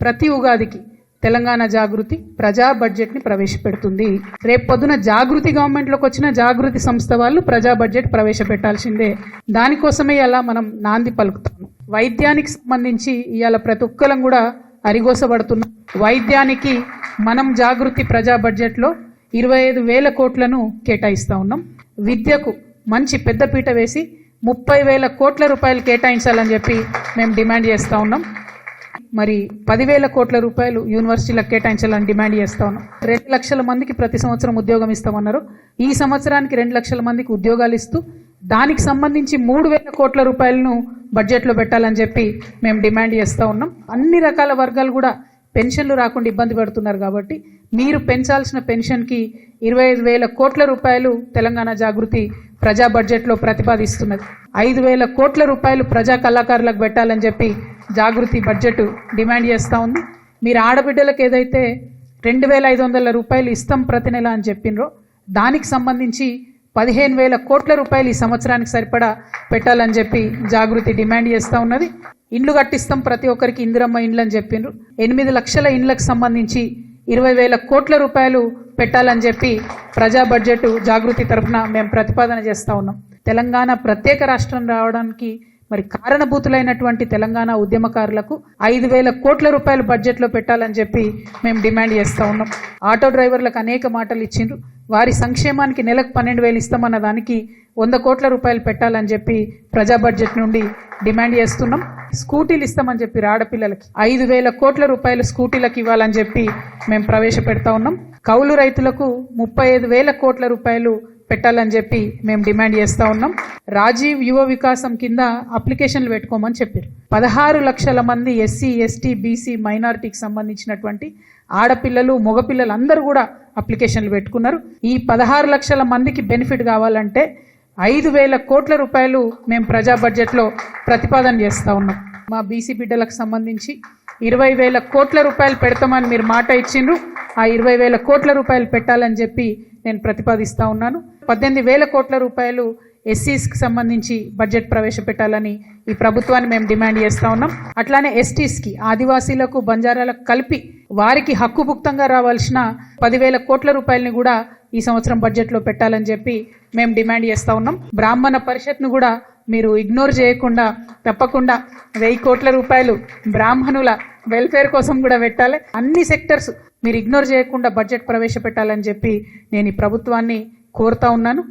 ప్రతి ఉగాదికి తెలంగాణ జాగృతి ప్రజా బడ్జెట్ ని ప్రవేశపెడుతుంది. రేపు పొద్దున జాగృతి గవర్నమెంట్లోకి వచ్చిన జాగృతి సంస్థ వాళ్ళు ప్రజా బడ్జెట్ ప్రవేశపెట్టాల్సిందే. దానికోసమే ఇలా మనం నాంది పలుకుతాము. వైద్యానికి సంబంధించి ఇవాళ ప్రతి ఒక్కరం కూడా అరిగోసబడుతున్నాం. వైద్యానికి మనం జాగృతి ప్రజా బడ్జెట్లో 25,000 కోట్లను కేటాయిస్తా ఉన్నాం. విద్యకు మంచి పెద్దపీట వేసి 30,000 కోట్ల రూపాయలు కేటాయించాలని చెప్పి మేము డిమాండ్ చేస్తూ ఉన్నాం. మరి 10,000 కోట్ల రూపాయలు యూనివర్సిటీలకు కేటాయించాలని డిమాండ్ చేస్తూ ఉన్నాం. 2 లక్షల మందికి ప్రతి సంవత్సరం ఉద్యోగం ఇస్తామన్నారు. ఈ సంవత్సరానికి 2 లక్షల మందికి ఉద్యోగాలు ఇస్తూ దానికి సంబంధించి 3,000 కోట్ల రూపాయలను బడ్జెట్లో పెట్టాలని చెప్పి మేము డిమాండ్ చేస్తూ ఉన్నాం. అన్ని రకాల వర్గాలు కూడా పెన్షన్లు రాకుండా ఇబ్బంది పడుతున్నారు కాబట్టి మీరు పెంచాల్సిన పెన్షన్కి 25,000 కోట్ల రూపాయలు తెలంగాణ జాగృతి ప్రజా బడ్జెట్లో ప్రతిపాదిస్తున్నది. 5,000 కోట్ల రూపాయలు ప్రజా కళాకారులకు పెట్టాలని చెప్పి జాగృతి బడ్జెట్ డిమాండ్ చేస్తూ ఉంది. మీరు ఆడబిడ్డలకు ఏదైతే 2,500 రూపాయలు ఇస్తాం ప్రతి నెల అని చెప్పినరో దానికి సంబంధించి 15,000 కోట్ల రూపాయలు ఈ సంవత్సరానికి సరిపడా పెట్టాలని చెప్పి జాగృతి డిమాండ్ చేస్తూ ఉన్నది. ఇండ్లు కట్టిస్తాం ప్రతి ఒక్కరికి ఇందిరమ్మ ఇండ్లు అని చెప్పిండ్రు. 8 లక్షల ఇండ్లకు సంబంధించి 20,000 కోట్ల రూపాయలు పెట్టాలని చెప్పి ప్రజా బడ్జెట్ జాగృతి తరఫున మేము ప్రతిపాదన చేస్తూ ఉన్నాం. తెలంగాణ ప్రత్యేక రాష్ట్రం రావడానికి మరి కారణభూతులైనటువంటి తెలంగాణ ఉద్యమకారులకు 5,000 కోట్ల రూపాయలు బడ్జెట్లో పెట్టాలని చెప్పి మేము డిమాండ్ చేస్తూ ఉన్నాం. ఆటో డ్రైవర్లకు అనేక మాటలు ఇచ్చిండ్రు. వారి సంక్షేమానికి నెలకు 12,000 ఇస్తామన్న దానికి 100 కోట్ల రూపాయలు పెట్టాలని చెప్పి ప్రజా బడ్జెట్ నుండి డిమాండ్ చేస్తున్నాం. స్కూటీలు ఇస్తామని చెప్పి ఆడపిల్లలకి 5,000 కోట్ల రూపాయలు స్కూటీలకు ఇవ్వాలని చెప్పి మేము ప్రవేశపెడతా ఉన్నాం. కౌలు రైతులకు 35,000 కోట్ల రూపాయలు పెట్టాలని చెప్పి మేము డిమాండ్ చేస్తూ ఉన్నాం. రాజీవ్ యువ వికాసం కింద అప్లికేషన్లు పెట్టుకోమని చెప్పారు. 16 లక్షల మంది ఎస్సీ, ఎస్టీ, బీసీ, మైనారిటీకి సంబంధించినటువంటి ఆడపిల్లలు, మగపిల్లలు అందరూ కూడా అప్లికేషన్లు పెట్టుకున్నారు. ఈ 16 లక్షల మందికి బెనిఫిట్ కావాలంటే 5,000 కోట్ల రూపాయలు మేము ప్రజా బడ్జెట్లో ప్రతిపాదన చేస్తూ ఉన్నాం. మా బీసీ బిడ్డలకు సంబంధించి 20,000 కోట్ల రూపాయలు పెడతామని మీరు మాట ఇచ్చిండ్రు. ఆ 20,000 కోట్ల రూపాయలు పెట్టాలని చెప్పి నేను ప్రతిపాదిస్తూ ఉన్నాను. 18,000 కోట్ల రూపాయలు ఎస్సీస్కి సంబంధించి బడ్జెట్ ప్రవేశపెట్టాలని ఈ ప్రభుత్వాన్ని మేము డిమాండ్ చేస్తూ ఉన్నాం. అట్లానే ఎస్టీస్కి, ఆదివాసీలకు, బంజారాలకు కలిపి వారికి హక్కుభుక్తంగా రావాల్సిన 10,000 కోట్ల రూపాయలని కూడా ఈ సంవత్సరం బడ్జెట్లో పెట్టాలని చెప్పి మేము డిమాండ్ చేస్తూ ఉన్నాం. బ్రాహ్మణ పరిషత్ను కూడా మీరు ఇగ్నోర్ చేయకుండా తప్పకుండా 1,000 కోట్ల రూపాయలు బ్రాహ్మణుల వెల్ఫేర్ కోసం కూడా పెట్టాలి. అన్ని సెక్టర్స్ మీరు ఇగ్నోర్ చేయకుండా బడ్జెట్ ప్రవేశపెట్టాలని చెప్పి నేను ఈ ప్రభుత్వాన్ని కోరుతా ఉన్నాను.